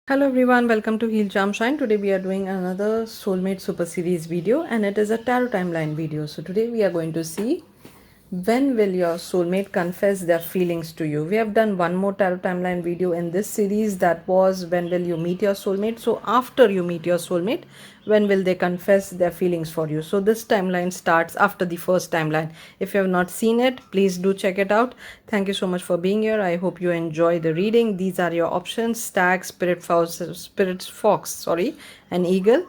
Hello everyone, welcome to Heal Charm Shine. Today we are doing another Soulmate Super Series video and it is a tarot timeline video. So today we are going to see when will your soulmate confess their feelings to you. We have done one more tarot timeline video in this series, that was when will you meet your soulmate. So after you meet your soulmate, when will they confess their feelings for you. So this timeline starts after the first timeline. If you have not seen it, please do check it out. Thank you so much for being here. I hope you enjoy the reading. These are your options: stag, spirit fox, and eagle.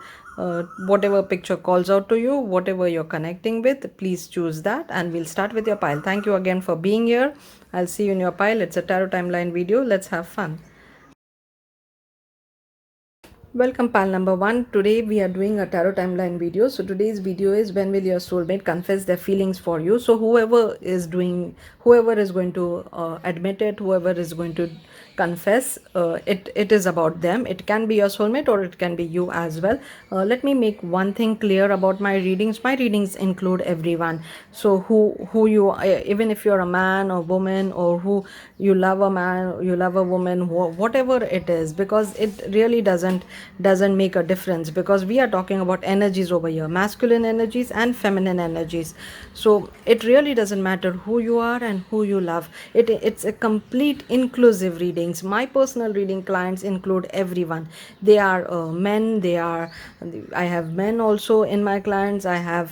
Whatever picture calls out to you, whatever you're connecting with, please choose that and we'll start with your pile. Thank you again for being here. I'll see you in your pile. It's a tarot timeline video. Let's have fun. Welcome pal number one. Today we are doing a tarot timeline video. So today's video is when will your soulmate confess their feelings for you. So whoever is going to admit it, whoever is going to confess, it is about them. It can be your soulmate or it can be you as well. Let me make one thing clear about my readings. My readings include everyone. So who you even if you're a man or woman, or who you love a man, you love a woman, whatever it is, because it really doesn't make a difference, because we are talking about energies over here, masculine energies and feminine energies. So it really doesn't matter who you are and who you love. It's a complete inclusive readings. My personal reading clients include everyone. They are men, I have men also in my clients. Uh,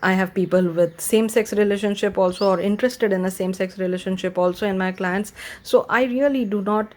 I have people with same sex relationship also, or interested in a same sex relationship also in my clients. So I really do not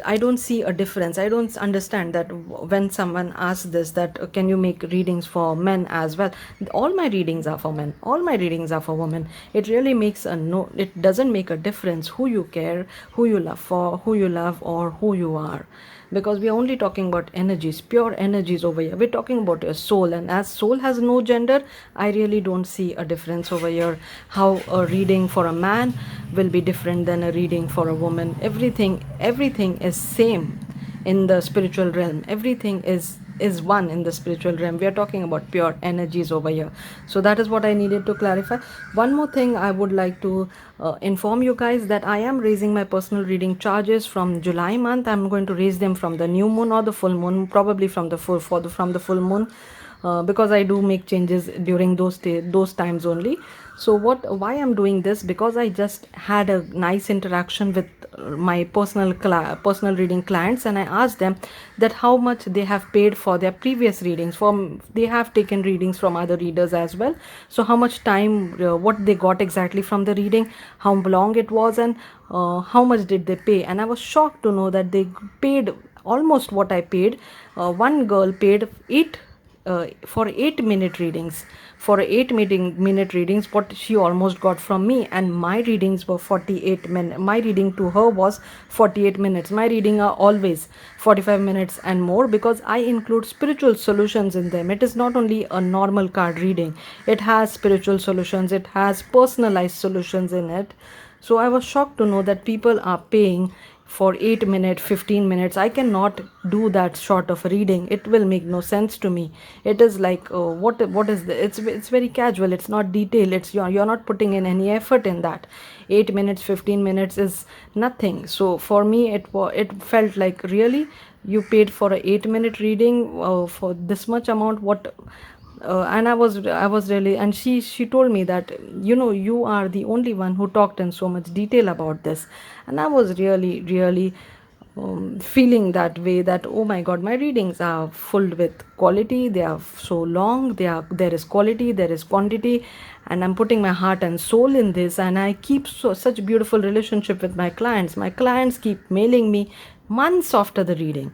I don't see a difference. I don't understand that when someone asks this, that can you make readings for men as well. All my readings are for men, all my readings are for women. It really makes a no, it doesn't make a difference who you care, who you love for, who you love, or who you are, because we are only talking about energies, pure energies over here. We're talking about your soul, and as soul has no gender, I really don't see a difference over here. How a reading for a man will be different than a reading for a woman. Everything is same in the spiritual realm. Everything is one in the spiritual realm. We are talking about pure energies over here. So that is what I needed to clarify. One more thing I would like to inform you guys, that I am raising my personal reading charges from July month. I'm going to raise them from the new moon or the full moon, probably from the full moon, because I do make changes during those times only. So why I'm doing this, because I just had a nice interaction with my personal reading clients, and I asked them that how much they have paid for their previous readings. They have taken readings from other readers as well. So how much time, what they got exactly from the reading, how long it was, and how much did they pay. And I was shocked to know that they paid almost what I paid. One girl paid 8 for 8-minute readings. For 8-minute readings, what she almost got from me, and my readings were 48 minutes. My reading to her was 48 minutes. My reading are always 45 minutes and more, because I include spiritual solutions in them. It is not only a normal card reading, it has spiritual solutions, it has personalized solutions in it. So I was shocked to know that people are paying for 8 minutes, 15 minutes. I cannot do that short of a reading. It will make no sense to me. It is like what is the, it's very casual, it's not detailed, it's you're not putting in any effort in that. 8 minutes, 15 minutes is nothing. So for me it felt like, really, you paid for a 8-minute reading for this much amount? What And I was really, and she told me that, you are the only one who talked in so much detail about this. And I was really feeling that way, that oh my god, my readings are full with quality. They are so long, there is quality, there is quantity, and I'm putting my heart and soul in this. And I keep such beautiful relationship with my clients. My clients keep mailing me months after the reading.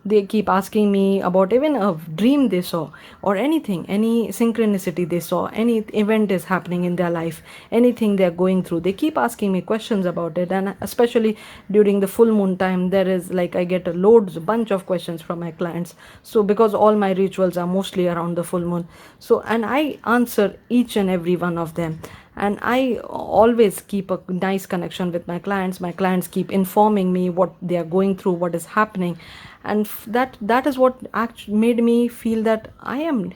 They keep asking me about even a dream they saw, or anything, any synchronicity they saw, any event is happening in their life, anything they're going through. They keep asking me questions about it. And especially during the full moon time, there is like, I get a bunch of questions from my clients. So because all my rituals are mostly around the full moon, so, and I answer each and every one of them. And I always keep a nice connection with my clients. My clients keep informing me what they are going through, what is happening. And that is what actually made me feel that I'm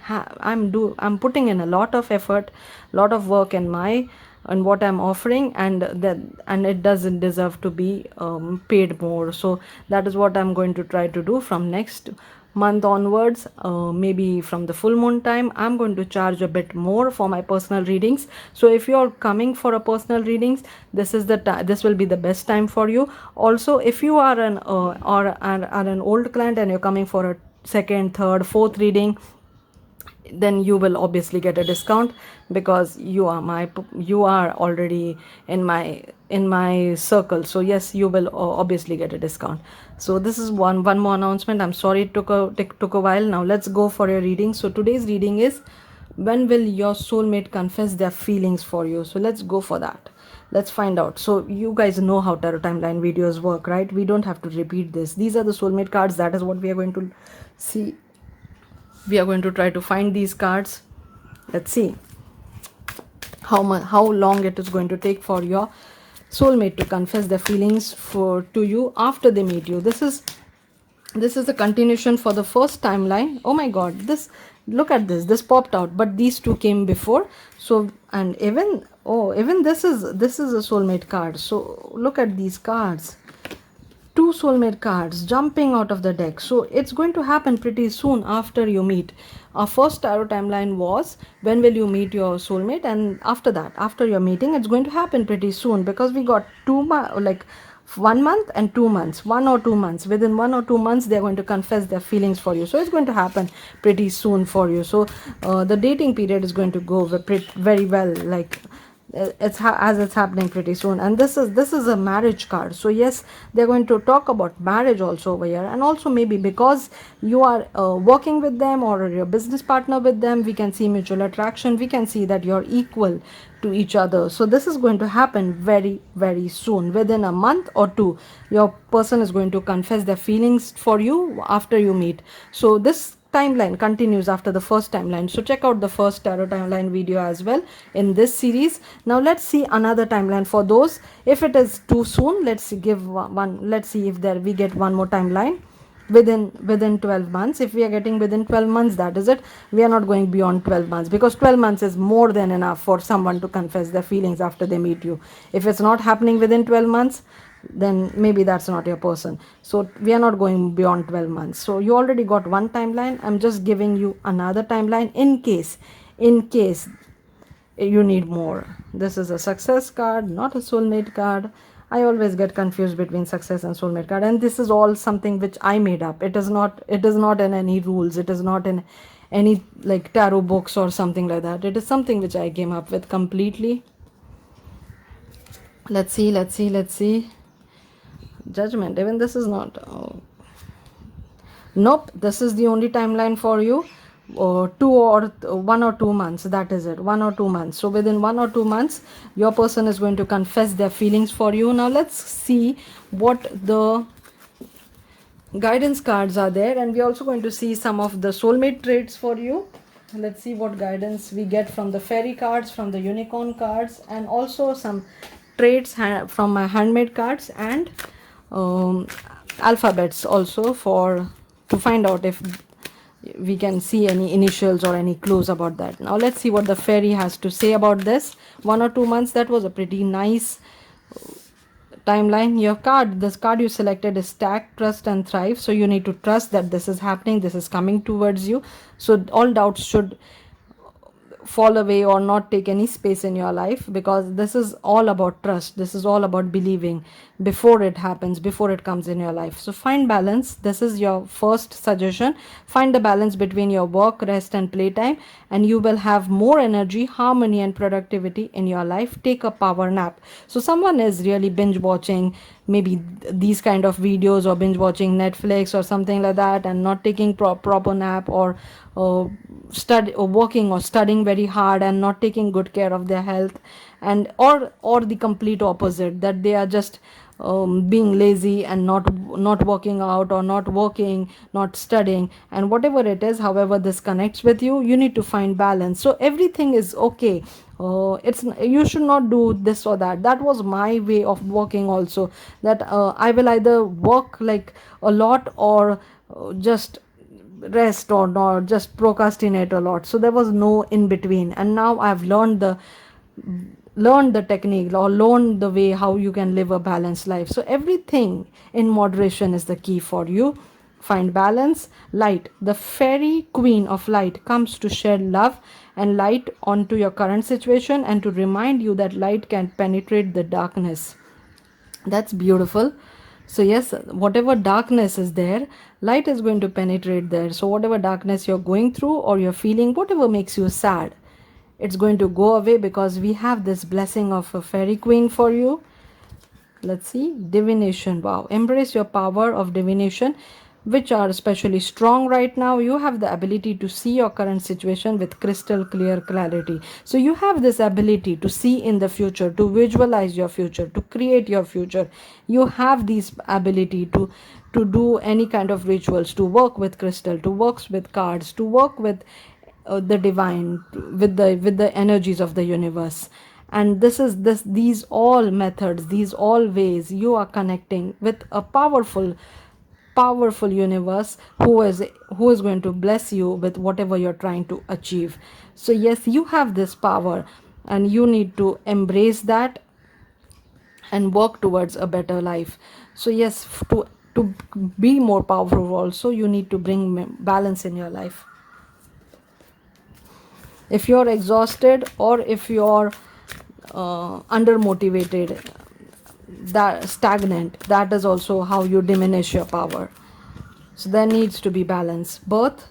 putting in a lot of effort, lot of work in my and what I'm offering, and it doesn't deserve to be paid more. So that is what I'm going to try to do from next month onwards. Maybe from the full moon time, I'm going to charge a bit more for my personal readings. So if you're coming for a personal readings, this is the this will be the best time for you. Also, if you are an old client and you're coming for a second, third, fourth reading, then you will obviously get a discount, because you are already in my circle. So yes, you will obviously get a discount. So this is one more announcement. I'm sorry it took a while. Now let's go for your reading. So today's reading is, when will your soulmate confess their feelings for you? So let's go for that. Let's find out. So you guys know how tarot timeline videos work, right? We don't have to repeat this. These are the soulmate cards. That is what we are going to see. We are going to try to find these cards. Let's see how long it is going to take for your soulmate to confess their feelings to you after they meet you. This is the continuation for the first timeline. Oh my god, look at this popped out, but these two came before. So, and even this is a soulmate card. So look at these cards, two soulmate cards jumping out of the deck. So it's going to happen pretty soon after you meet. Our first tarot timeline was, when will you meet your soulmate, and after that, after your meeting, it's going to happen pretty soon, because we got 1 month and 2 months, 1 or 2 months. Within 1 or 2 months, they're going to confess their feelings for you. So it's going to happen pretty soon for you. So the dating period is going to go very well, like as it's happening pretty soon. And this is a marriage card. So yes, they're going to talk about marriage also over here. And also, maybe because you are working with them, or your business partner with them, we can see mutual attraction. We can see that you're equal to each other. So this is going to happen very, very soon. Within a month or two, your person is going to confess their feelings for you after you meet. So this timeline continues after the first timeline. So check out the first tarot timeline video as well in this series. Now let's see another timeline for those. If it is too soon, let's give one. Let's see if we get one more timeline within 12 months. If we are getting within 12 months, that is it. We are not going beyond 12 months, because 12 months is more than enough for someone to confess their feelings after they meet you. If it's not happening within 12 months, then maybe that's not your person. So we are not going beyond 12 months. So you already got one timeline. I'm just giving you another timeline in case you need more. This is a success card, not a soulmate card. I always get confused between success and soulmate card, and this is all something which I made up. It is not in any rules. It is not in any like tarot books or something like that. It is something which I came up with completely. Let's see. Judgment. Even this is not. Nope. This is the only timeline for you. 1 or 2 months, that is it. 1 or 2 months. So within 1 or 2 months, your person is going to confess their feelings for you. Now let's see what the guidance cards are there, and we're also going to see some of the soulmate traits for you. Let's see what guidance we get from the fairy cards, from the unicorn cards, and also some traits from my handmade cards, and alphabets also, to find out if we can see any initials or any clues about that. Now let's see what the fairy has to say about this. 1 or 2 months, that was a pretty nice timeline. This card you selected is Stack, Trust and Thrive. So you need to trust that this is happening, this is coming towards you. So all doubts should fall away or not take any space in your life, because this is all about trust. This is all about believing before it happens, before it comes in your life. So find balance. This is your first suggestion. Find the balance between your work, rest and playtime, and you will have more energy, harmony and productivity in your life. Take a power nap. So someone is really binge watching maybe these kind of videos, or binge watching Netflix or something like that, and not taking proper nap, or working or studying very hard and not taking good care of their health, and or the complete opposite, that they are just being lazy and not working out, or not working, not studying, and whatever it is, however this connects with you, you need to find balance. So everything is okay. It's you should not do this or that. That was my way of working also, that I will either work like a lot, or just rest, or not just procrastinate a lot. So there was no in between, and now I've learned learn the technique or learn the way how you can live a balanced life. So everything in moderation is the key for you. Find balance. Light, the fairy queen of light, comes to shed love and light onto your current situation and to remind you that light can penetrate the darkness. That's beautiful. So yes, whatever darkness is there, light is going to penetrate there. So whatever darkness you're going through or you're feeling, whatever makes you sad, it's going to go away because we have this blessing of a fairy queen for you. Let's see, divination. Wow, embrace your power of divination, which are especially strong right now. You have the ability to see your current situation with crystal clear clarity. So you have this ability to see in the future, to visualize your future, to create your future. You have this ability to do any kind of rituals, to work with crystal, to work with cards, to work with the divine, with the energies of the universe. And these all methods, these all ways, you are connecting with a powerful universe who is going to bless you with whatever you're trying to achieve. So yes, you have this power and you need to embrace that and work towards a better life. So yes, to be more powerful also, you need to bring balance in your life. If you're exhausted or if you're under motivated, that stagnant, that is also how you diminish your power. So there needs to be balance. Birth,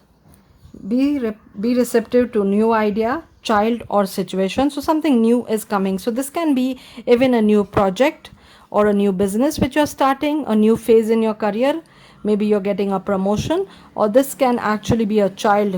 be receptive to new idea, child or situation. So something new is coming. So this can be even a new project or a new business which you're starting, a new phase in your career. Maybe you're getting a promotion, or this can actually be a child.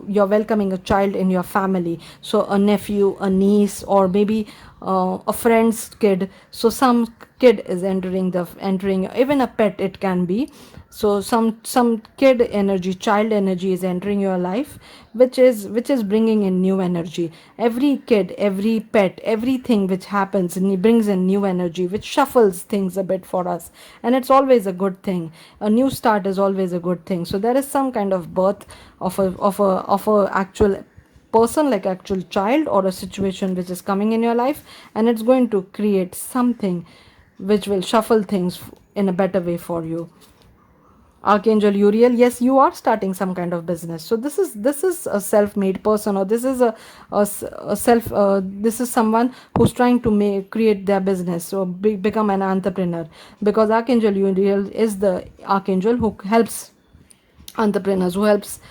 You're welcoming a child in your family, so a nephew, a niece, or maybe a friend's kid. So some kid is entering, even a pet it can be. So some kid energy, child energy is entering your life, which is bringing in new energy. Every kid, every pet, everything which happens and it brings in new energy, which shuffles things a bit for us, and it's always a good thing. A new start is always a good thing. So there is some kind of birth of a actual person, like actual child or a situation which is coming in your life, and it's going to create something which will shuffle things in a better way for you. Archangel Uriel, yes, you are starting some kind of business. So this is a self-made person, or this is a self. This is someone who's trying to create their business, so become an entrepreneur. Because Archangel Uriel is the archangel who helps entrepreneurs, who helps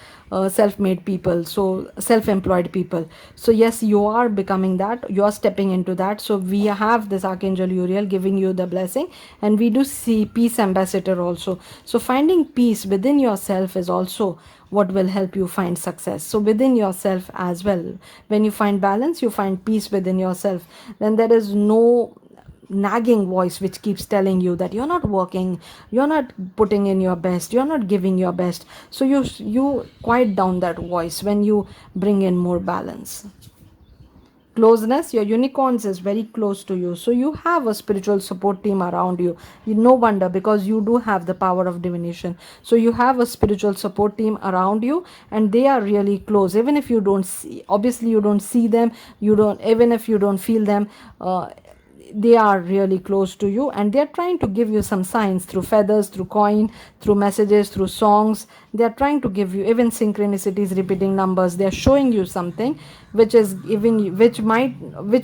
self-made people, so self-employed people. So yes, you are becoming that, you are stepping into that. So we have this Archangel Uriel giving you the blessing, and we do see peace ambassador also. So finding peace within yourself is also what will help you find success. So within yourself as well, when you find balance, you find peace within yourself, then there is no nagging voice which keeps telling you that you're not working, you're not putting in your best, you're not giving your best. So you quiet down that voice when you bring in more balance. Closeness, your unicorns is very close to you, so you have a spiritual support team around you. No wonder, because you do have the power of divination. So you have a spiritual support team around you, and they are really close. Even if you don't see, obviously you don't see them, you don't, even if you don't feel them, they are really close to you, and they are trying to give you some signs through feathers, through coin, through messages, through songs. They are trying to give you even synchronicities, repeating numbers. They are showing you something which is even which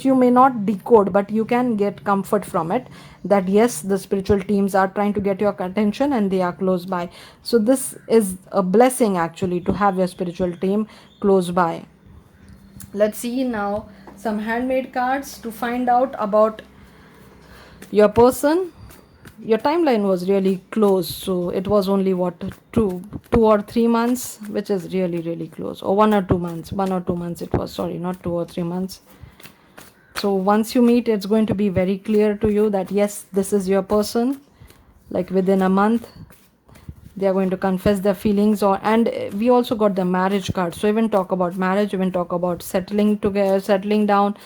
you may not decode, but you can get comfort from it, that yes, the spiritual teams are trying to get your attention and they are close by. So this is a blessing actually, to have your spiritual team close by. Let's see now some handmade cards to find out about your person. Your timeline was really close, so it was only what, two or 3 months, which is really close, or 1 or 2 months. 1 or 2 months it was, sorry, not 2 or 3 months. So once you meet, it's going to be very clear to you that yes, this is your person. Like within a month they are going to confess their feelings. Or, and we also got the marriage card, so even talk about marriage, even talk about settling together, settling down.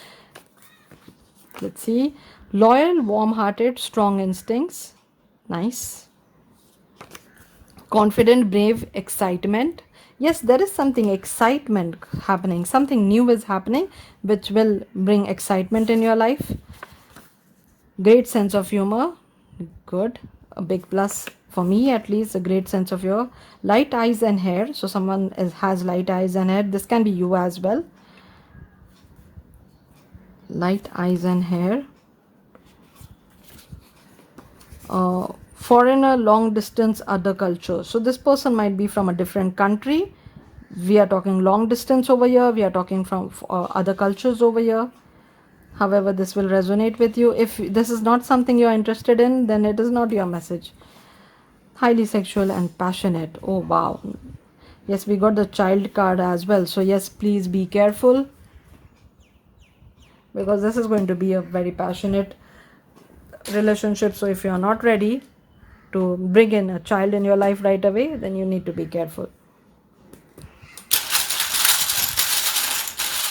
Let's see. Loyal, warm-hearted, strong instincts. Nice. Confident, brave, excitement. Yes, there is something excitement happening, something new is happening which will bring excitement in your life. Great sense of humor, good, a big plus for me at least. A great sense of humor. Light eyes and hair, so someone has light eyes and hair. This can be you as well. Light eyes and hair. Foreigner, long distance, other culture. So this person might be from a different country. We are talking long distance over here. We are talking from other cultures over here. However, this will resonate with you. If this is not something you are interested in, then it is not your message. Highly sexual and passionate. Oh wow. Yes, we got the child card as well. So yes, please be careful, because this is going to be a very passionate relationship. So if you are not ready to bring in a child in your life right away, then you need to be careful.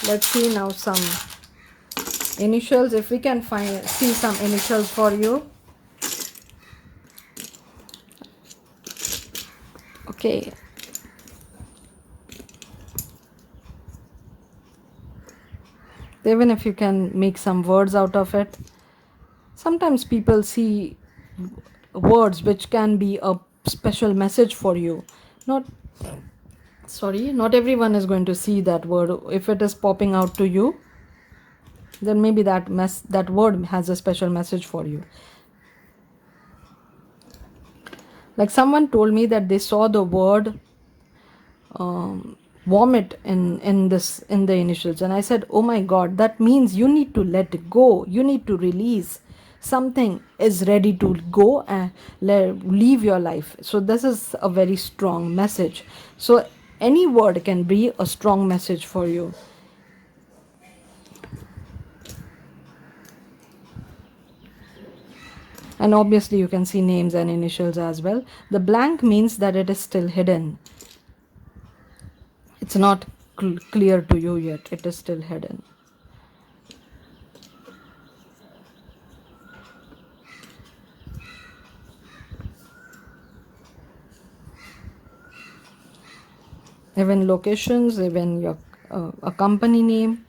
Let's see now some initials, if we can see some initials for you. Okay, even if you can make some words out of it. Sometimes people see words which can be a special message for you. Not everyone is going to see that word. If it is popping out to you, then maybe that word has a special message for you. Like someone told me that they saw the word vomit in the initials, and I said, oh my god, that means you need to let go, you need to release. Something is ready to go and leave your life. So this is a very strong message. So any word can be a strong message for you. And obviously you can see names and initials as well. The blank means that it is still hidden. It's not clear to you yet. It is still hidden. Even locations, even your a company name.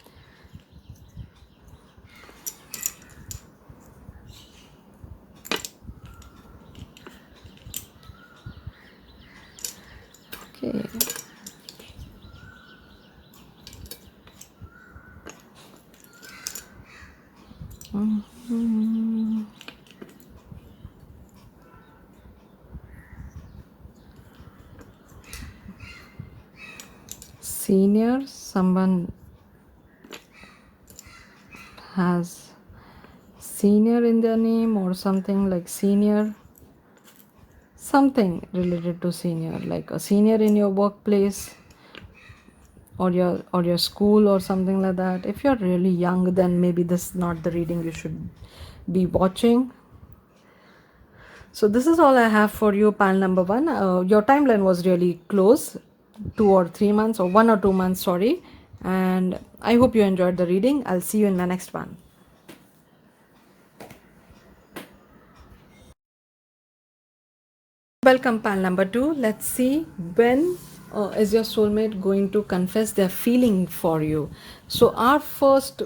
Okay. Senior, someone has senior in their name, or something like senior, something related to senior, like a senior in your workplace or your school or something like that. If you're really young, then maybe this is not the reading you should be watching. So this is all I have for you, panel number 1. Your timeline was really close, 2 or 3 months, or 1 or 2 months, sorry. And I hope you enjoyed the reading. I'll see you in my next one. Welcome, panel number 2. Let's see when is your soulmate going to confess their feeling for you. So our first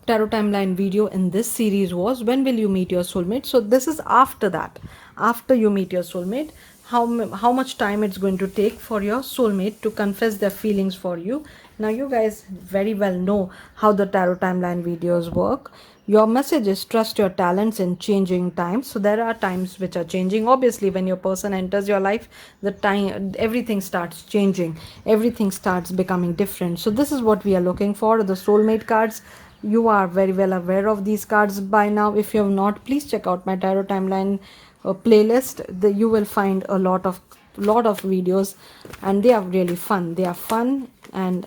tarot timeline video in this series was when will you meet your soulmate. So this is after that, after you meet your soulmate, how much time it's going to take for your soulmate to confess their feelings for you. Now you guys very well know how the tarot timeline videos work. Your message is trust your talents in changing times. So there are times which are changing. Obviously when your person enters your life, the time everything starts changing, everything starts becoming different. So this is what we are looking for, the soulmate cards. You are very well aware of these cards by now. If you have not, please check out my tarot timeline playlist. You will find a lot of videos, and they are really fun. They are fun, and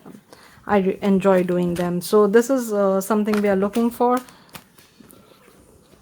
I enjoy doing them. So this is something we are looking for.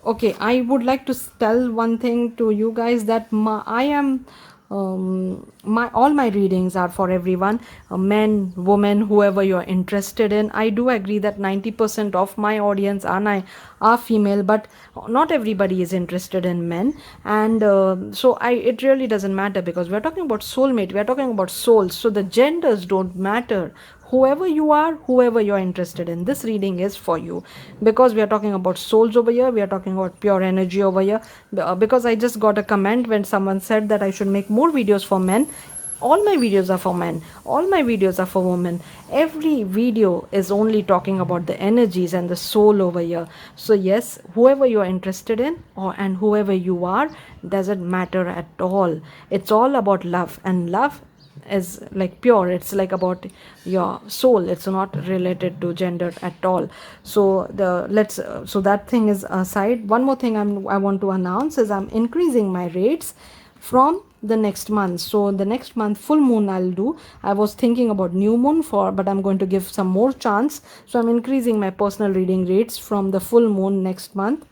Okay, I would like to tell one thing to you guys, that I am My all my readings are for everyone, men, women, whoever you're interested in. I do agree that 90% of my audience are female, but not everybody is interested in men. And so I it really doesn't matter, because we're talking about soulmate, we're talking about souls, so the genders don't matter. Whoever you are, whoever you're interested in, this reading is for you, because we are talking about souls over here, we are talking about pure energy over here. Because I just got a comment when someone said that I should make more videos for men. All my videos are for men, all my videos are for women. Every video is only talking about the energies and the soul over here. So yes, whoever you are interested in, or and whoever you are, doesn't matter at all. It's all about love, and love is like pure, it's like about your soul, it's not related to gender at all. So the let's so that thing is aside. One more thing I want to announce is I'm increasing my rates from the next month. So the next month full moon I'll do. I was thinking about new moon for, but I'm going to give some more chance, so I'm increasing my personal reading rates from the full moon next month.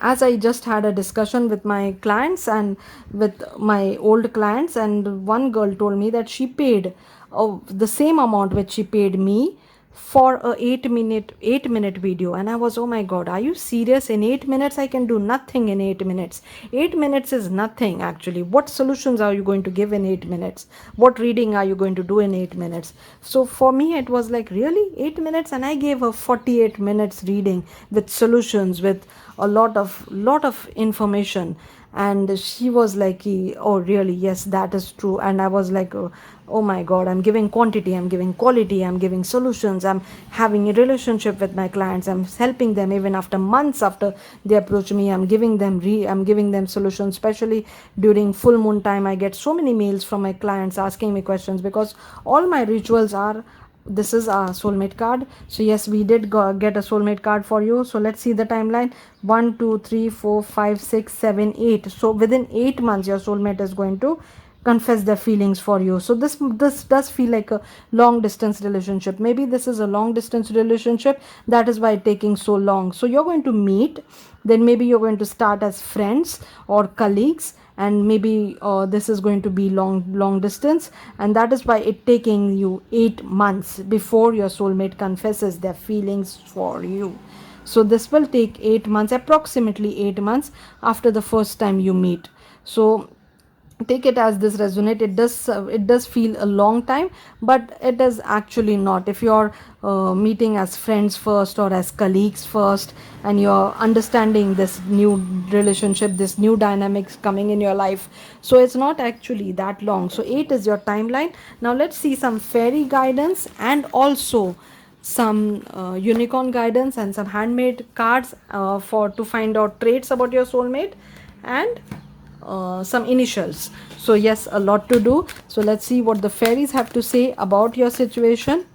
As I just had a discussion with my clients and with my old clients, and one girl told me that she paid the same amount which she paid me for a 8-minute video. And I was, oh my god, are you serious? In 8 minutes I can do nothing. In 8 minutes, 8 minutes is nothing actually. What solutions are you going to give in 8 minutes? What reading are you going to do in 8 minutes? So for me it was like, really, 8 minutes? And I gave her 48 minutes reading with solutions, with a lot of information. And she was like, oh really, yes, that is true. And I was like, oh my god, I'm giving quantity, I'm giving quality, I'm giving solutions, I'm having a relationship with my clients, I'm helping them even after months after they approach me. I'm giving them solutions. Especially during full moon time, I get so many mails from my clients asking me questions, because all my rituals are, this is a soulmate card. So yes, we did get a soulmate card for you. So let's see the timeline. 1 2 3 4 5 6 7 8. So within 8 months your soulmate is going to confess their feelings for you. So this does feel like a long distance relationship. Maybe this is a long distance relationship, that is why it's taking so long. So you're going to meet, then maybe you're going to start as friends or colleagues, and maybe this is going to be long distance, and that is why it taking you 8 months before your soulmate confesses their feelings for you. So this will take 8 months, approximately 8 months after the first time you meet. So take it as this resonate. It does feel a long time, but it is actually not. If you're meeting as friends first or as colleagues first, and you're understanding this new relationship, this new dynamics coming in your life, so it's not actually that long. So 8 is your timeline. Now let's see some fairy guidance, and also some unicorn guidance, and some handmade cards for to find out traits about your soulmate, and some initials. So yes, a lot to do. So let's see what the fairies have to say about your situation.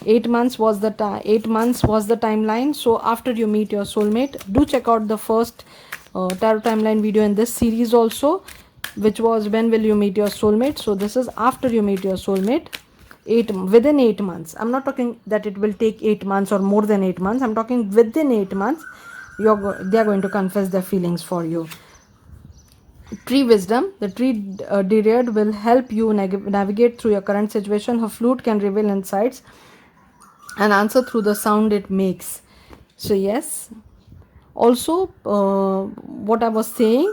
8 months was the 8 months was the timeline. So after you meet your soulmate, do check out the first tarot timeline video in this series also, which was when will you meet your soulmate. So this is after you meet your soulmate. Within 8 months. I'm not talking that it will take 8 months or more than 8 months. I'm talking within 8 months they're going to confess their feelings for you. Tree wisdom. The tree dryad will help you navigate through your current situation. Her flute can reveal insights and answer through the sound it makes. So yes, also what I was saying,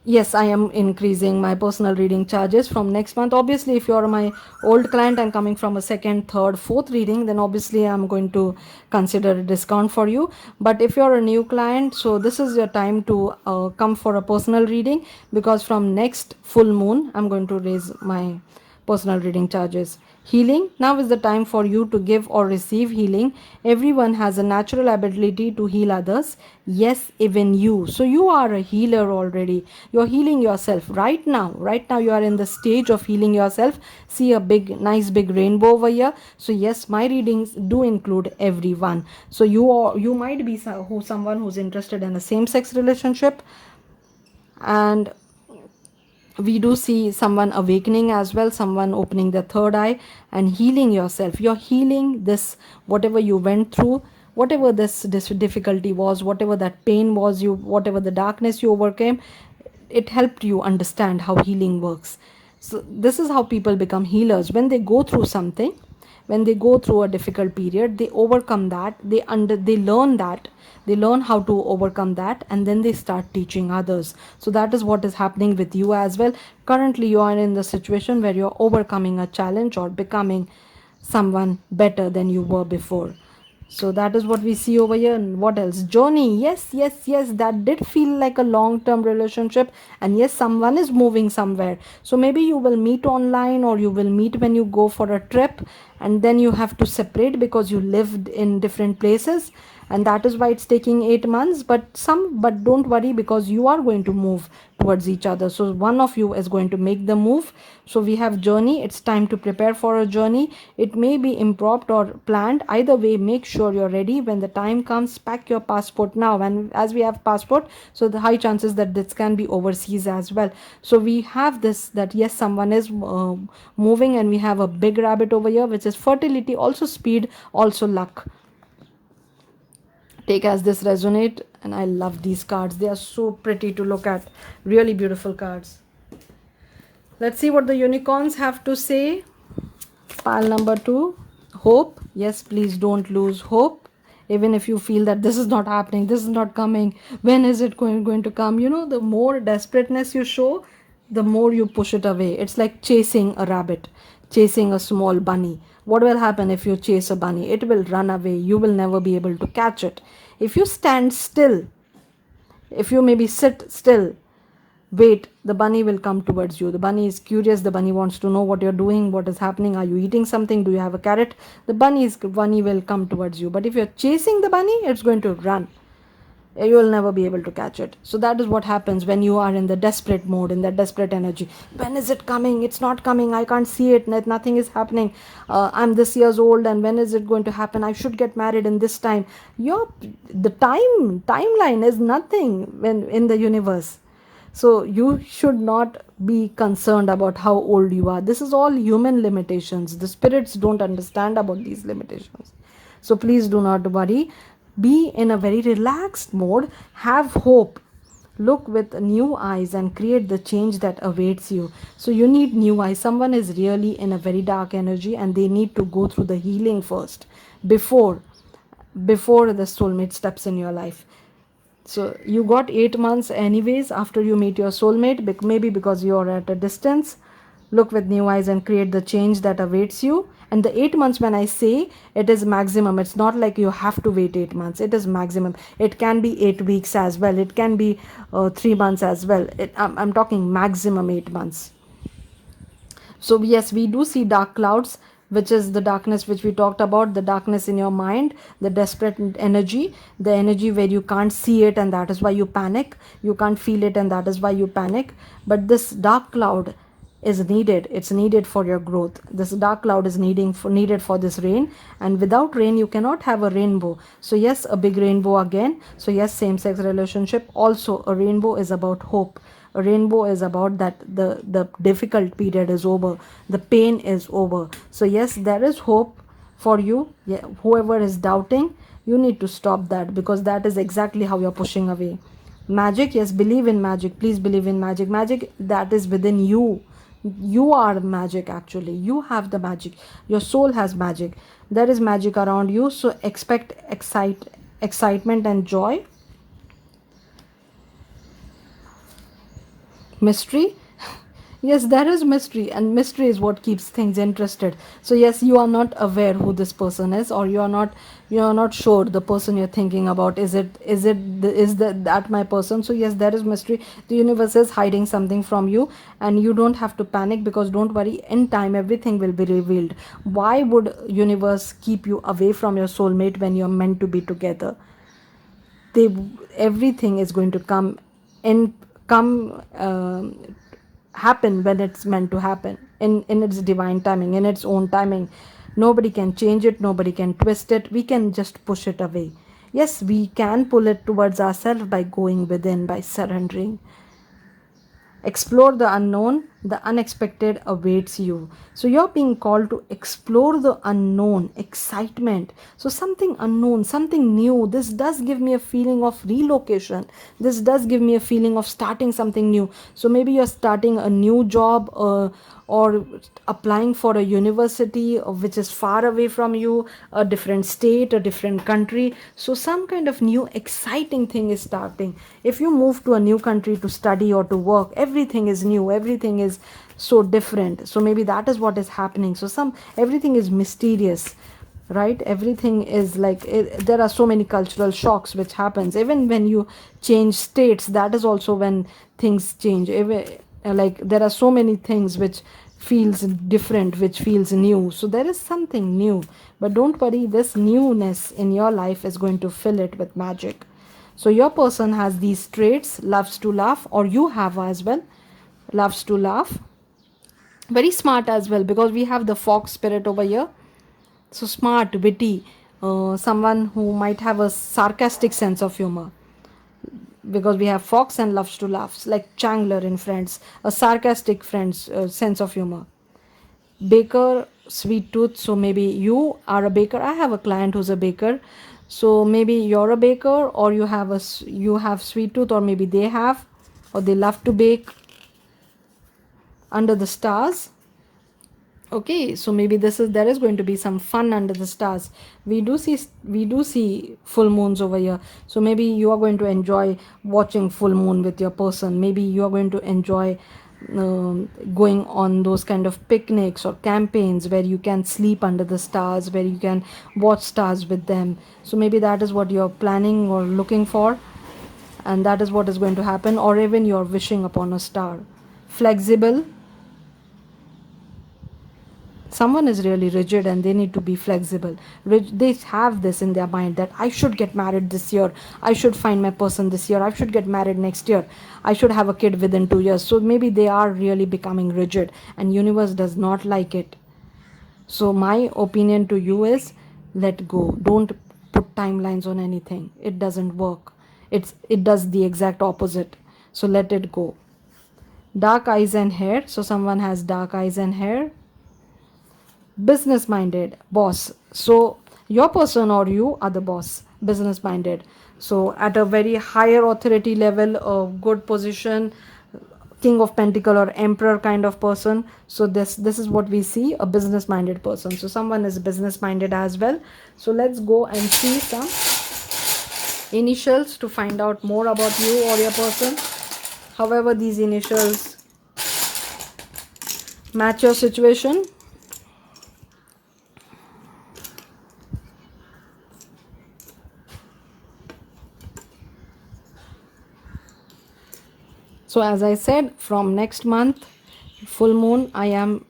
yes, I am increasing my personal reading charges from next month. Obviously, if you're my old client and coming from a second, third, fourth reading, then obviously I'm going to consider a discount for you. But if you're a new client, so this is your time to come for a personal reading, because from next full moon I'm going to raise my personal reading charges. Healing. Now is the time for you to give or receive healing. Everyone has a natural ability to heal others. Yes, even you. So you are a healer already. You're healing yourself right now. Right now you are in the stage of healing yourself. See a nice big rainbow over here. So yes, my readings do include everyone. So you might be someone who's interested in a same-sex relationship, and we do see someone awakening as well, someone opening the third eye and healing yourself. You're healing this, whatever you went through, whatever this difficulty was, whatever that pain was, whatever the darkness you overcame. it helped you understand how healing works. So this is how people become healers. When they go through something, when they go through a difficult period, they overcome that, they learn that, they learn how to overcome that, and then they start teaching others. So that is what is happening with you as well. Currently you are in the situation where you're overcoming a challenge or becoming someone better than you were before. So that is what we see over here. And what else? Journey. Yes, yes, yes. That did feel like a long term relationship. And yes, someone is moving somewhere. So maybe you will meet online, or you will meet when you go for a trip, and then you have to separate because you lived in different places, and that is why it's taking 8 months. But don't worry, because you are going to move towards each other. So one of you is going to make the move. So we have journey. It's time to prepare for a journey. It may be impromptu or planned. Either way, make sure you're ready. When the time comes, pack your passport now. And as we have passport, so the high chances that this can be overseas as well. So we have this, that yes, someone is moving, and we have a big rabbit over here, which is fertility, also speed, also luck. Take as this resonate. And I love these cards, they are so pretty to look at, really beautiful cards. Let's see what the unicorns have to say. Pile number 2, hope. Yes, please don't lose hope. Even if you feel that this is not happening, this is not coming, when is it going to come? The more desperateness you show, the more you push it away. It's like chasing a rabbit, chasing a small bunny. What will happen if you chase a bunny? It will run away. You will never be able to catch it. If you stand still, if you maybe sit still, wait, the bunny will come towards you. The bunny is curious. The bunny wants to know what you're doing, what is happening. Are you eating something? Do you have a carrot? The bunny will come towards you. But if you're chasing the bunny, it's going to run. You will never be able to catch it. So that is what happens when you are in the desperate mode, in that desperate energy. When is it coming? It's not coming. I can't see it. Nothing is happening. I'm this years old, and when is it going to happen? I should get married in this time. The timeline is nothing when in the universe. So you should not be concerned about how old you are. This is all human limitations. The spirits don't understand about these limitations. So please do not worry. Be in a very relaxed mode. Have hope. Look with new eyes and create the change that awaits you. So you need new eyes. Someone is really in a very dark energy, and they need to go through the healing first before the soulmate steps in your life. So you got 8 months anyways after you meet your soulmate, maybe because you're at a distance. Look with new eyes and create the change that awaits you. And the 8 months, when I say, it is maximum. It's not like you have to wait 8 months. It is maximum. It can be 8 weeks as well. It can be 3 months as well. I'm talking maximum 8 months. So yes, we do see dark clouds, which is the darkness which we talked about, the darkness in your mind, the desperate energy, the energy where you can't see it, and that is why you panic. You can't feel it, and that is why you panic. But this dark cloud is needed. It's needed for your growth. This dark cloud is needed for this rain, and without rain you cannot have a rainbow. So yes, a big rainbow again. So yes, same-sex relationship, also a rainbow is about hope. A rainbow is about that the difficult period is over, the pain is over. So yes, there is hope for you. Yeah, whoever is doubting, you need to stop that, because that is exactly how you're pushing away. Magic, yes, believe in magic. Please believe in magic. Magic that is within you. You are magic. Actually, you have the magic. Your soul has magic. There is magic around you. So expect excitement and joy. Mystery. Yes, there is mystery, and mystery is what keeps things interested. So yes, you are not aware who this person is, or you are not sure the person you're thinking about, is that my person. So yes, there is mystery. The universe is hiding something from you, and you don't have to panic, because don't worry, in time everything will be revealed. Why would universe keep you away from your soulmate when you're meant to be together? they Everything is going to come happen when it's meant to happen, in its divine timing, in its own timing. Nobody can change it, nobody can twist it. We can just push it away. Yes, we can pull it towards ourselves by going within, by surrendering. Explore the unknown. The unexpected awaits you. So you're being called to explore the unknown, excitement. So something unknown, something new. This does give me a feeling of relocation. This does give me a feeling of starting something new. So maybe you're starting a new job, or applying for a university which is far away from you, a different state, a different country. So some kind of new exciting thing is starting. If you move to a new country to study or to work, everything is new, everything is so different. So maybe that is what is happening. So some everything is mysterious, right? Everything is like there are so many cultural shocks which happens even when you change states. That is also when things change. Like there are so many things which feels different, which feels new. So there is something new, but don't worry, this newness in your life is going to fill it with magic. So your person has these traits: loves to laugh, or you have as well, loves to laugh, very smart as well, because we have the fox spirit over here. So smart, witty, someone who might have a sarcastic sense of humor, because we have fox and loves to laugh, like Chandler in Friends, a sarcastic friends sense of humor. Baker, sweet tooth. So maybe you are a baker. I have a client who's a baker. So maybe you're a baker, or you have sweet tooth, or maybe they have, or they love to bake under the stars. Okay, so maybe there is going to be some fun under the stars. We do see full moons over here. So maybe you are going to enjoy watching full moon with your person. Maybe you are going to enjoy going on those kind of picnics or campaigns where you can sleep under the stars, where you can watch stars with them. So maybe that is what you're planning or looking for, and that is what is going to happen. Or even you're wishing upon a star. Flexible, someone is really rigid and they need to be flexible. They have this in their mind that I should get married this year, I should find my person this year, I should get married next year, I should have a kid within 2 years. So maybe they are really becoming rigid, and universe does not like it. So my opinion to you is, let go. Don't put timelines on anything. It doesn't work. It does the exact opposite. So let it go. Dark eyes and hair. So someone has dark eyes and hair. Business minded, boss. So your person or you are the boss, business minded. So at a very higher authority level, a good position, king of pentacle or emperor kind of person. So this is what we see, a business minded person. So someone is business minded as well. So let's go and see some initials to find out more about you or your person. However these initials match your situation. So as I said, from next month, full moon, I am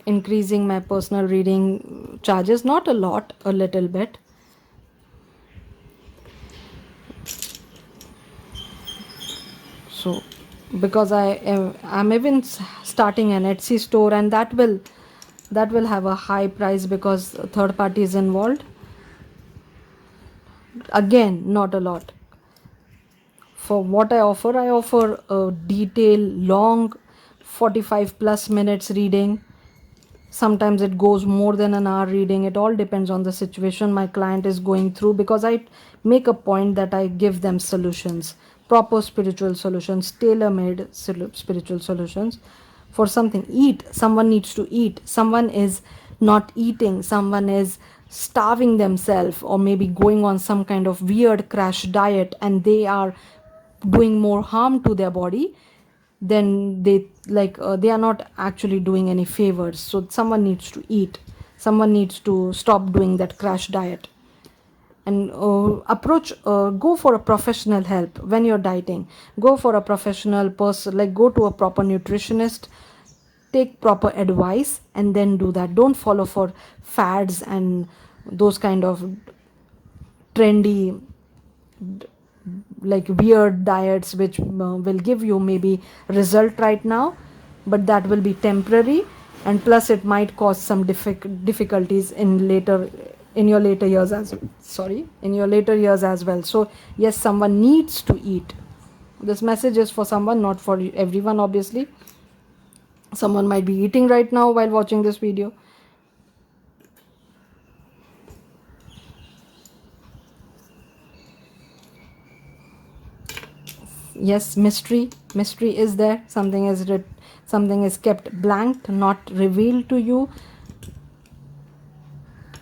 increasing my personal reading charges. Not a lot, a little bit. So because I'm even starting an Etsy store, and that will have a high price because third party is involved. Again, not a lot. For what I offer a detailed, long, 45 plus minutes reading. Sometimes it goes more than an hour reading. It all depends on the situation my client is going through, because I make a point that I give them solutions, proper spiritual solutions, tailor-made spiritual solutions for something. Eat. Someone needs to eat. Someone is not eating. Someone is starving themselves, or maybe going on some kind of weird crash diet, and they are doing more harm to their body then they are not actually doing any favors. So someone needs to eat, someone needs to stop doing that crash diet, and go for a professional help. When you're dieting, go for a professional person, like go to a proper nutritionist, take proper advice, and then do that. Don't follow for fads and those kind of trendy, like weird diets which will give you maybe result right now, but that will be temporary, and plus it might cause some difficulties in your later years as well. So yes, someone needs to eat. This message is for someone, not for everyone, obviously. Someone might be eating right now while watching this video. Yes, mystery is there. Something is kept blanked, not revealed to you.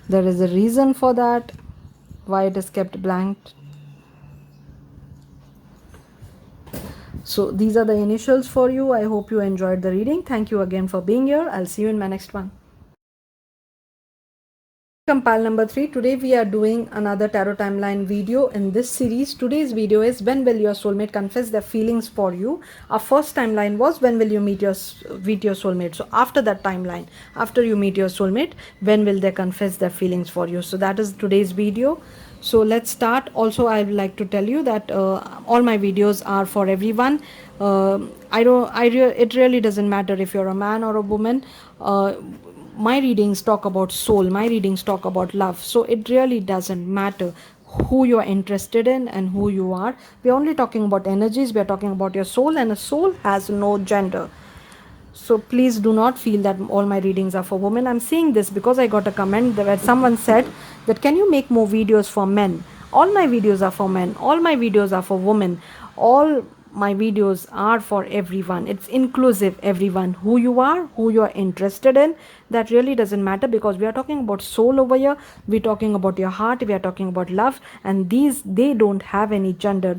There is a reason for that, why it is kept blanked. So these are the initials for you. I hope you enjoyed the reading. Thank you again for being here. I'll see you in my next one. Pile number 3. Today we are doing another tarot timeline video in this series. Today's video is when will your soulmate confess their feelings for you. Our first timeline was when will you meet your soulmate. So after that timeline, after you meet your soulmate, when will they confess their feelings for you. So that is today's video. So let's start. Also, I would like to tell you that all my videos are for everyone. It really doesn't matter if you're a man or a woman. My readings talk about soul, my readings talk about love, so it really doesn't matter who you are interested in and who you are. We're only talking about energies, we're talking about your soul, and a soul has no gender. So please do not feel that all my readings are for women. I'm saying this because I got a comment where someone said that can you make more videos for men. All my videos are for men, all my videos are for women, all my videos are for everyone. It's inclusive, everyone. Who you are, who you are interested in, that really doesn't matter, because we are talking about soul over here, we're talking about your heart, we are talking about love, and these, they don't have any gender.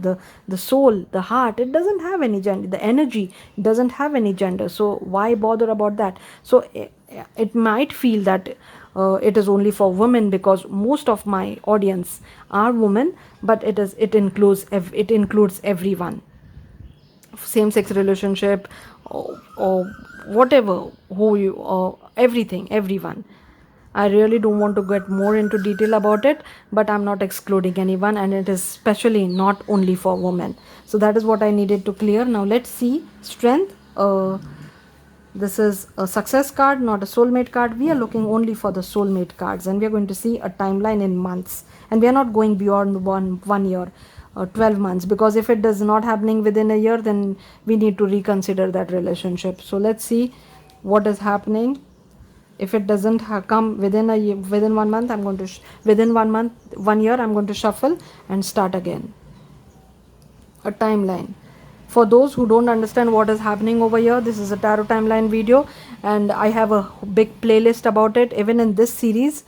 The soul, the heart, it doesn't have any gender. The energy doesn't have any gender, so why bother about that? So it might feel that it is only for women because most of my audience are women, but it includes everyone. Same sex relationship, or whatever, who you, or everything, everyone. I really don't want to get more into detail about it, but I'm not excluding anyone, and it is especially not only for women. So that is what I needed to clear. Now let's see strength. This is a success card, not a soulmate card. We are looking only for the soulmate cards, and we are going to see a timeline in months, and we are not going beyond one year, 12 months, because if it is not happening within a year, then we need to reconsider that relationship. So let's see what is happening. If it doesn't come within a year, within 1 month, I'm going to within 1 month, 1 year, I'm going to shuffle and start again. A timeline. For those who don't understand what is happening over here, this is a tarot timeline video, and I have a big playlist about it. Even in this series,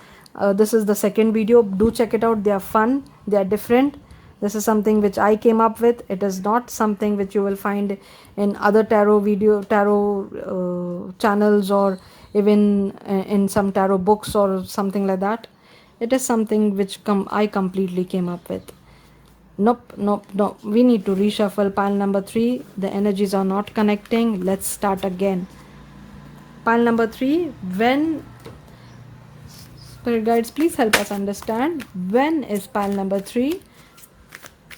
this is the second video. Do check it out. They are fun, they are different. This is something which I came up with. It is not something which you will find in other tarot channels, or even in some tarot books or something like that. It is something which I completely came up with. Nope. We need to reshuffle pile number 3. The energies are not connecting. Let's start again. Pile number 3. When, spirit guides, please help us understand, when is pile number 3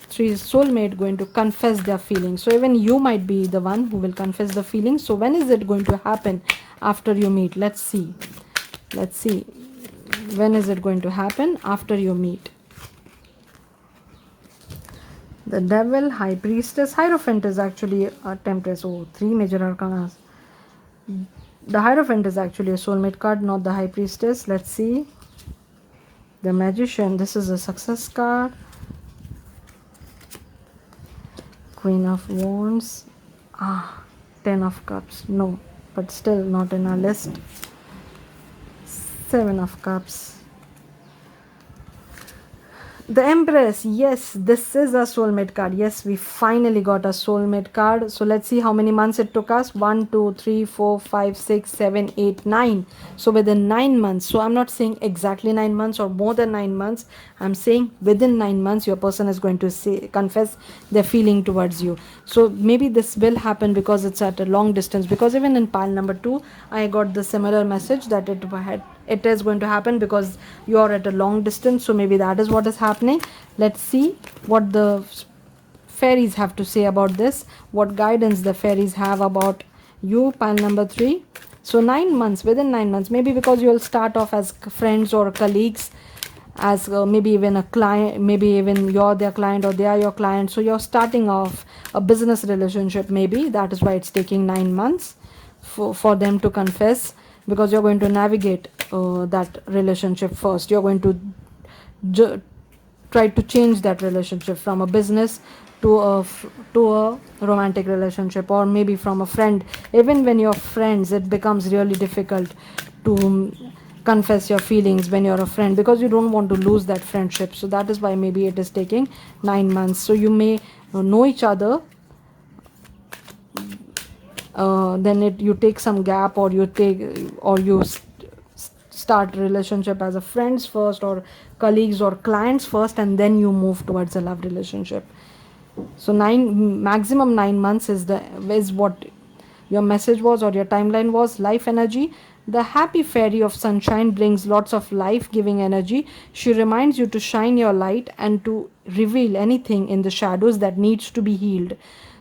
soulmate going to confess their feelings? So even you might be the one who will confess the feelings. So when is it going to happen after you meet? Let's see. When is it going to happen after you meet? The Devil, High Priestess, Hierophant is actually a Temptress. Oh, 3 major arcanas. The Hierophant is actually a soulmate card, not the High Priestess. Let's see. The Magician, this is a success card. Queen of Wands. 10 of Cups. No, but still not in our list. 7 of Cups. The Empress, yes, this is a soulmate card. Yes, we finally got a soulmate card. So let's see how many months it took us. 1, 2, 3, 4, 5, 6, 7, 8, 9. So within 9 months. So I'm not saying exactly 9 months or more than 9 months. I'm saying within 9 months your person is going to confess their feeling towards you. So maybe this will happen because it's at a long distance. Because even in pile number 2, I got the similar message that it is going to happen because you are at a long distance. So maybe that is what is happening. Let's see what the fairies have to say about this, what guidance the fairies have about you, pile number 3. So 9 months, within 9 months, maybe because you will start off as friends or colleagues, as maybe even a client, maybe even you're their client or they are your client. So you're starting off a business relationship, maybe that is why it's taking 9 months. for them to confess, because you're going to navigate that relationship first. You're going to ju- try to change that relationship from a business to to a romantic relationship, or maybe from a friend. Even when you're friends, it becomes really difficult to confess your feelings when you're a friend, because you don't want to lose that friendship. So that is why maybe it is taking 9 months. So you may know each other, then you take some gap, or start relationship as a friends first, or colleagues or clients first, and then you move towards a love relationship. So maximum 9 months is what your message was, or your timeline was. Life energy: the happy fairy of sunshine brings lots of life giving energy. She reminds you to shine your light and to reveal anything in the shadows that needs to be healed.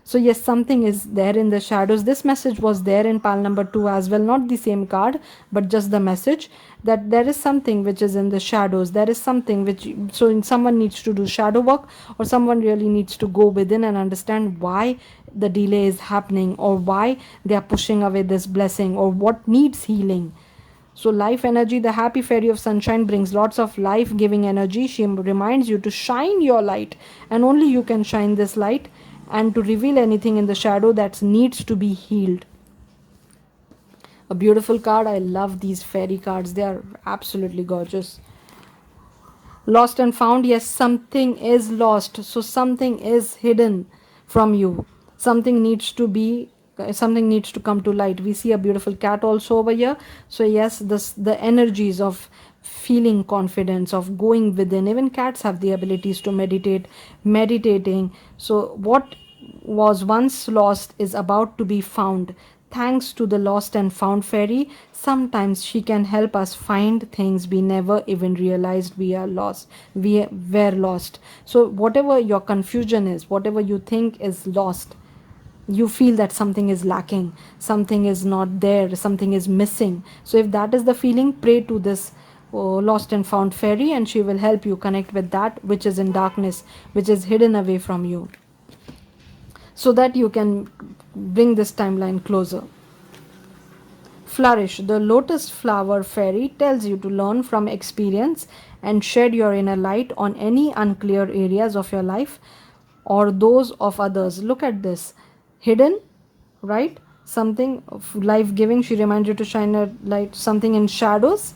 So yes, something is there in the shadows. This message was there in pile number 2 as well, not the same card, but just the message that there is something which is in the shadows. There is something which, so someone needs to do shadow work, or someone really needs to go within and understand why the delay is happening, or why they are pushing away this blessing, or what needs healing. So, life energy: the happy fairy of sunshine brings lots of life giving energy. She reminds you to shine your light, and only you can shine this light, and to reveal anything in the shadow that needs to be healed. A beautiful card. I love these fairy cards, they are absolutely gorgeous. Lost and found: yes, something is lost, so something is hidden from you. Something needs to be, something needs to come to light. We see a beautiful cat also over here. So yes, the energies of feeling confidence, of going within. Even cats have the abilities to meditating. So what was once lost is about to be found. Thanks to the lost and found fairy, sometimes she can help us find things we never even realized we are lost. We were lost. So whatever your confusion is, whatever you think is lost, you feel that something is lacking, something is not there, something is missing. So if that is the feeling, pray to this lost and found fairy, and she will help you connect with that which is in darkness, which is hidden away from you, so that you can bring this timeline closer. Flourish. The lotus flower fairy tells you to learn from experience and shed your inner light on any unclear areas of your life or those of others. Look at this. Hidden, right? Something life giving. She reminds you to shine a light. Something in shadows,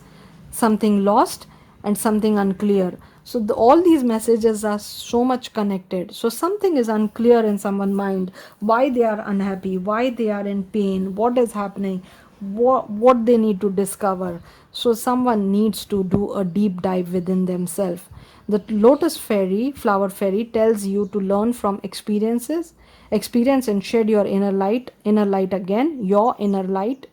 something lost, and something unclear. So all these messages are so much connected. So something is unclear in someone's mind, why they are unhappy, why they are in pain, what is happening, what they need to discover. So someone needs to do a deep dive within themselves. The lotus fairy, flower fairy, tells you to learn from experience and shed your inner light again, your inner light.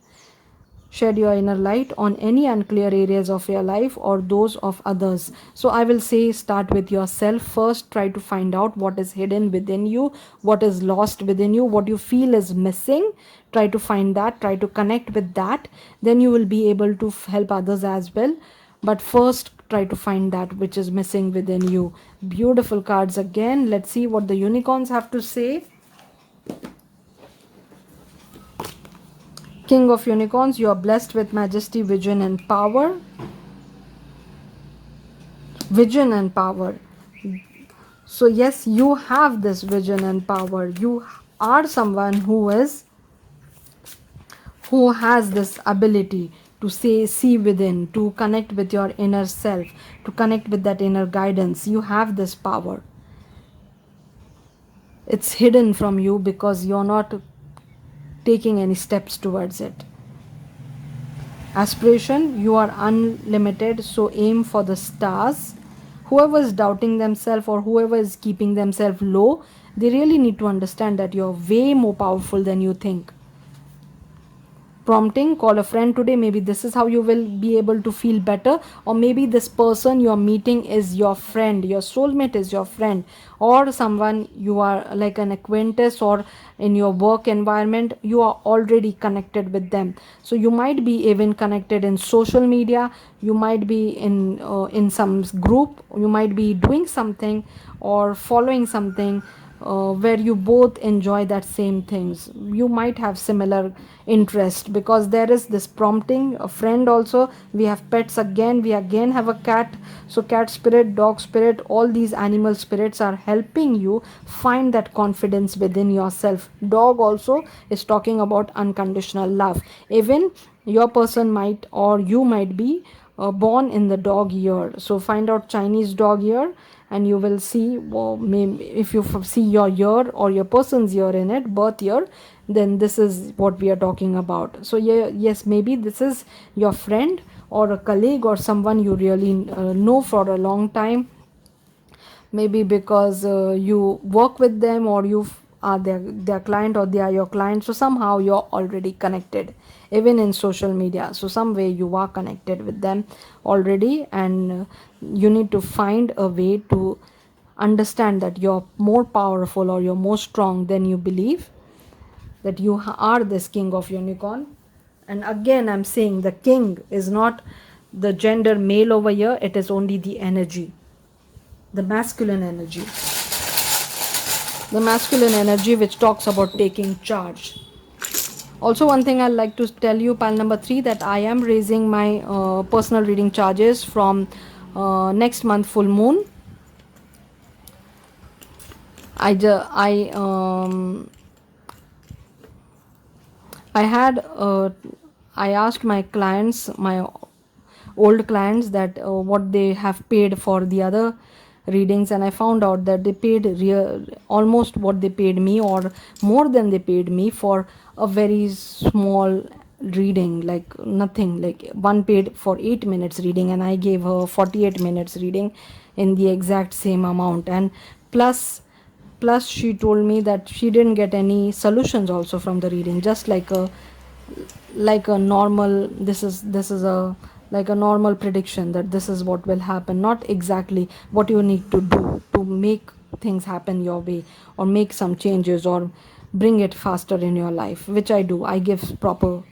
Shed your inner light on any unclear areas of your life or those of others. So I will say, start with yourself first. Try to find out what is hidden within you, what is lost within you, what you feel is missing. Try to find that, try to connect with that. Then you will be able to help others as well. But first, try to find that which is missing within you. Beautiful cards again. Let's see what the unicorns have to say. King of Unicorns, you are blessed with majesty, vision and power. Vision and power. So yes, you have this vision and power. You are someone who has this ability to see within, to connect with your inner self, to connect with that inner guidance. You have this power. It's hidden from you because you're not taking any steps towards it. Aspiration, you are unlimited, so aim for the stars. Whoever is doubting themselves or whoever is keeping themselves low, they really need to understand that you're way more powerful than you think. Prompting, call a friend today. Maybe this is how you will be able to feel better, or maybe this person you're meeting is your friend, your soulmate is your friend, or someone you are like an acquaintance, or in your work environment you are already connected with them. So you might be even connected in social media, you might be in some group, you might be doing something or following something where you both enjoy that same things. You might have similar interest, because there is this prompting. A friend also, we have pets again, we again have a cat. So cat spirit, dog spirit, all these animal spirits are helping you find that confidence within yourself. Dog also is talking about unconditional love. Even your person might, or you might be born in the dog year. So find out Chinese dog year, and you will see, well, maybe if you see your year or your person's year in it, birth year, then this is what we are talking about. So yeah, yes, maybe this is your friend or a colleague or someone you really know for a long time, maybe because you work with them, or you are their client, or they are your client. So somehow you're already connected, even in social media. So some way you are connected with them already, and you need to find a way to understand that you're more powerful or you're more strong than you believe, that you are this king of unicorn. And again, I'm saying the king is not the gender male over here, it is only the energy, the masculine energy, the masculine energy which talks about taking charge. Also, one thing I'd like to tell you, pile number 3, that I am raising my personal reading charges from next month full moon. I had I asked my clients, my old clients, that what they have paid for the other readings, and I found out that they paid almost what they paid me, or more than they paid me, for a very small reading, like nothing. Like one paid for 8 minutes reading, and I gave her 48 minutes reading in the exact same amount. And plus she told me that she didn't get any solutions also from the reading, just like a normal, this is a like a normal prediction, that this is what will happen, not exactly what you need to do to make things happen your way, or make some changes, or bring it faster in your life, which I do. I give proper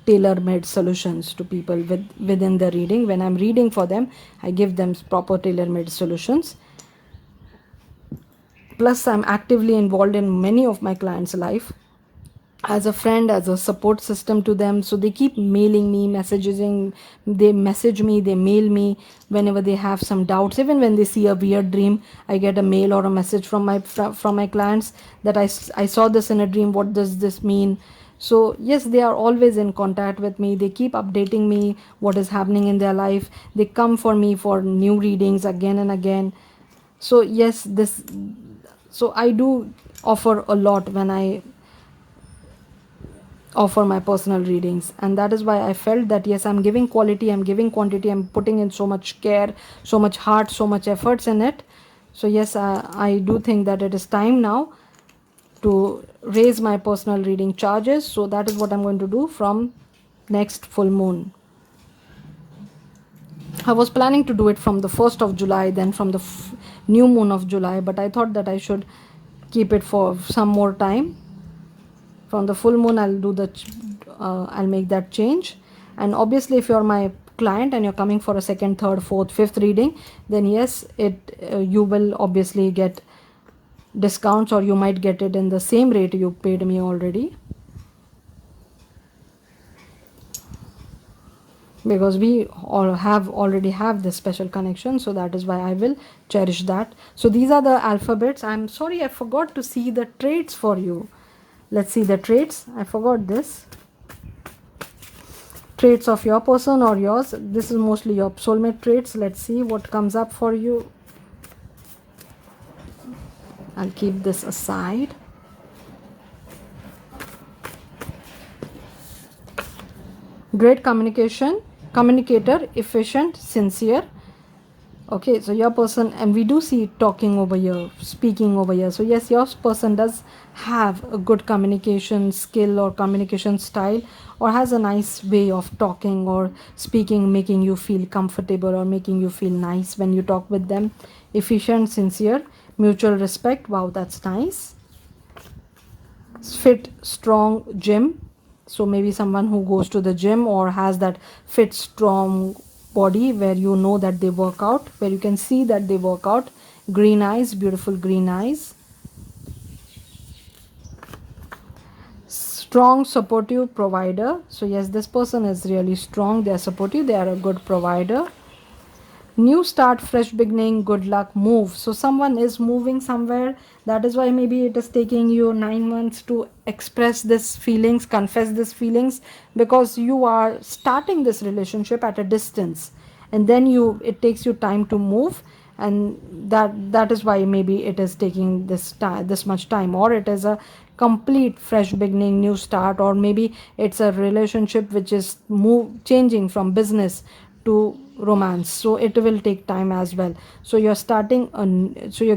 tailor made solutions to people within the reading. When I'm reading for them, I give them proper tailor made solutions. Plus, I'm actively involved in many of my clients' life as a friend, as a support system to them. So they keep mailing me, messaging, they message me, they mail me whenever they have some doubts. Even when they see a weird dream, I get a mail or a message from my clients that I saw this in a dream, what does this mean? So yes, they are always in contact with me, they keep updating me what is happening in their life, they come for me for new readings again and again. So yes, this, so I do offer a lot when I offer my personal readings, and that is why I felt that yes, I'm giving quality, I'm giving quantity, I'm putting in so much care, so much heart, so much efforts in it. So yes, I do think that it is time now to raise my personal reading charges. So that is what I'm going to do from next full moon. I was planning to do it from the 1st of July, then from the new moon of July, but I thought that I should keep it for some more time. From the full moon, I'll make that change. And obviously, if you're my client and you're coming for a second, third, fourth, fifth reading, then yes, you will obviously get discounts, or you might get it in the same rate you paid me already, because we all already have this special connection. So that is why I will cherish that. So these are the alphabets. I'm sorry, I forgot to see the traits for you. Let's see the traits. I forgot this. Traits of your person or yours. This is mostly your soulmate traits. Let's see what comes up for you. I'll keep this aside. Great communicator, efficient, sincere. Okay, so your person, and we do see talking over here, speaking over here. So yes, your person does have a good communication skill or communication style, or has a nice way of talking or speaking, making you feel comfortable or making you feel nice when you talk with them. Efficient, sincere, mutual respect. Wow, that's nice. Fit, strong, gym. So maybe someone who goes to the gym or has that fit, strong body, where you know that they work out, where you can see that they work out. Green eyes, beautiful green eyes. strong supportive provider. So yes, this person is really strong, they are supportive, they are a good provider. New start, fresh beginning, good luck, move. So someone is moving somewhere. That is why maybe it is taking you 9 months to express this feelings, confess this feelings, because you are starting this relationship at a distance, and then it takes you time to move, and that is why maybe it is taking this much time, or it is a complete fresh beginning, new start, or maybe it's a relationship which is changing from business to romance, so it will take time as well. So you're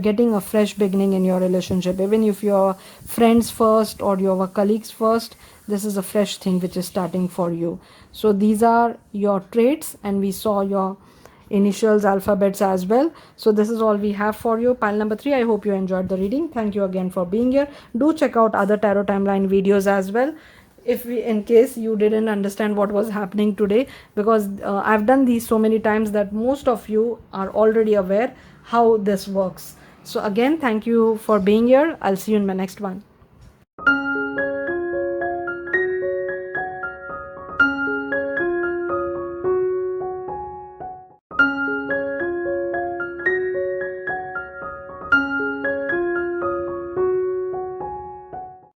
getting a fresh beginning in your relationship, even if you're friends first or you're colleagues first. This is a fresh thing which is starting for you. So these are your traits, and we saw your initials, alphabets as well. So this is all we have for you, pile number 3. I hope you enjoyed the reading. Thank you again for being here. Do check out other tarot timeline videos as well, if we, in case you didn't understand what was happening today, because I've done these so many times that most of you are already aware how this works. So again, thank you for being here. I'll see you in my next one.